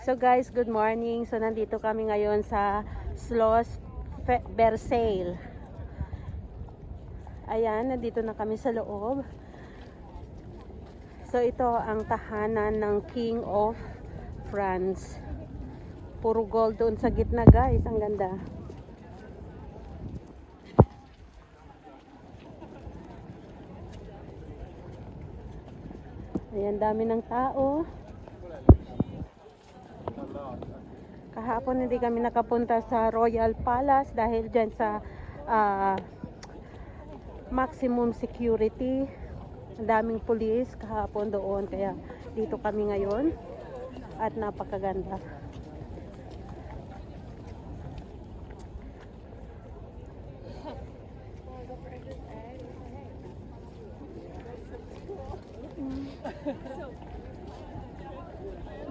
So guys, good morning. So nandito kami ngayon sa Schloss Versailles. Ayan, nandito na kami sa loob. So ito ang tahanan ng King of France. Puro gold doon sa gitna guys, ang ganda. Ayan, dami ng tao. Kahapon hindi kami nakapunta sa Royal Palace dahil dyan sa maximum security. Ang daming pulis kahapon doon, kaya dito kami ngayon at napakaganda.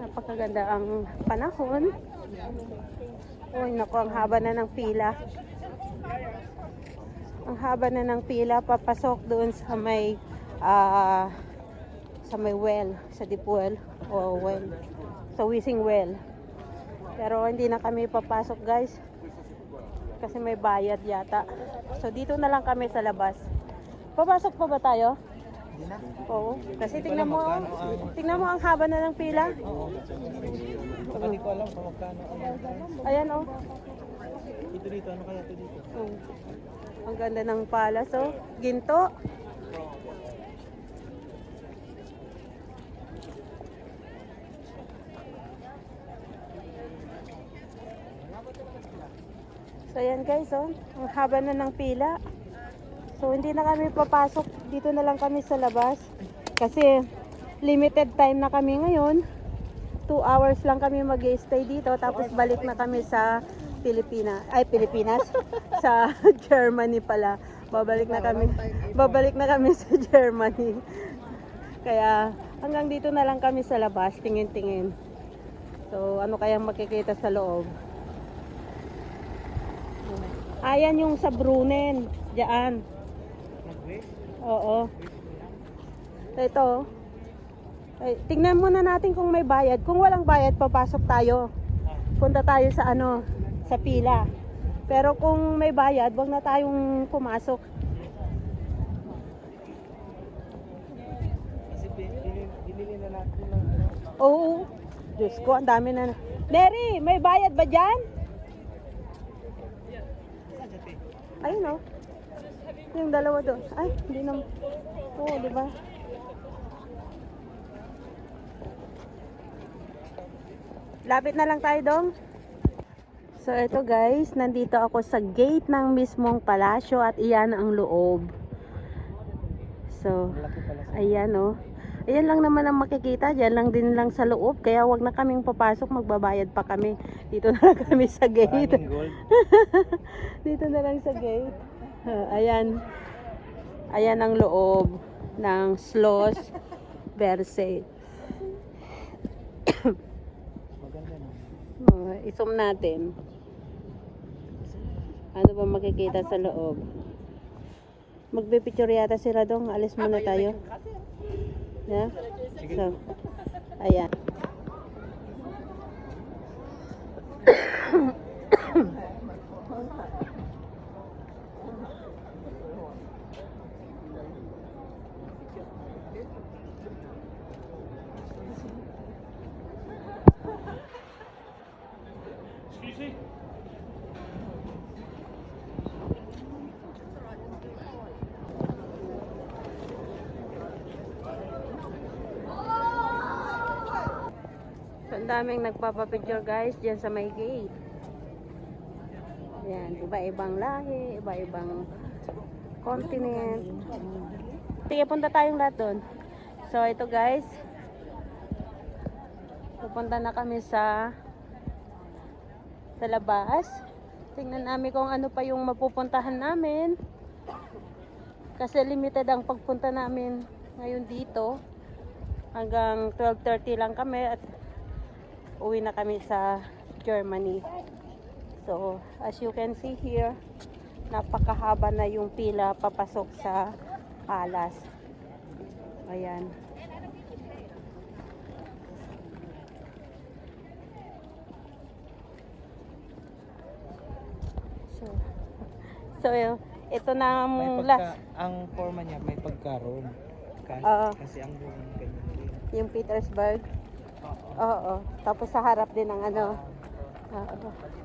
Napakaganda ang panahon. Uy, naku, ang haba na ng pila. Ang haba na ng pila papasok doon sa may well, sa deep well o well, sa wishing well. Pero hindi na kami papasok guys kasi may bayad yata. So dito na lang kami sa labas. Papasok pa ba tayo? Hindi na. Oo. Kasi tingnan mo ang haba na ng pila. Hindi ko alam kung magkano. Ayan oh. Dito, ano kaya ito dito? Ang ganda ng palace oh. Ginto. So ayan guys oh. Ang haba na ng pila. So hindi na kami papasok, dito na lang kami sa labas kasi limited time na kami ngayon. 2 hours lang kami mag-stay dito tapos balik na kami sa Pilipinas sa Germany pala. Babalik na kami sa Germany. Kaya hanggang dito na lang kami sa labas, tingin-tingin. So ano kayang makikita sa loob? Ayan yung sa Brunnen, diyan. Oo. Ito. Ay, tingnan muna natin kung may bayad. Kung walang bayad, papasok tayo. Punta tayo sa sa pila. Pero kung may bayad, wag na tayong pumasok. Kasi binili na natin ng Oo. Diyos ko, ang dami na. Mary, may bayad ba dyan? Ayun o. Yung dalawa doon. Ay, hindi naman. Oo, di ba? Lapit na lang tayo dong. So, ito guys, nandito ako sa gate ng mismong palasyo at iyan ang loob. So, ayan o. Ayan lang naman ang makikita. Diyan lang din lang sa loob. Kaya wag na kaming papasok. Magbabayad pa kami. Dito na lang kami sa gate. Dito na lang sa gate. Ayan. Ayan ang loob ng Schloss Versailles. I-zoom natin. Ano ba makikita sa loob? Magbe-picture yata sila dong. Alis muna tayo. Yeah? So, ayan. So, ang daming nagpapapicture guys dyan sa may gate. Yan, iba-ibang lahi, iba-ibang continent. Sige, punta tayong lahat doon. So, ito guys. Pupunta na kami sa labas. Tingnan namin kung ano pa yung mapupuntahan namin. Kasi limited ang pagpunta namin ngayon dito. Hanggang 12:30 lang kami at uwi na kami sa Germany. So, as you can see here, napakahaba na yung pila papasok sa palace. Ayan. So, ito na May ang pagka, last. ang forma niya may pagka-room. Kasi, Oo. kasi ang room ganyan din. Yung Petersburg. Oo. Oo. Tapos sa harap din ng ano. Oo.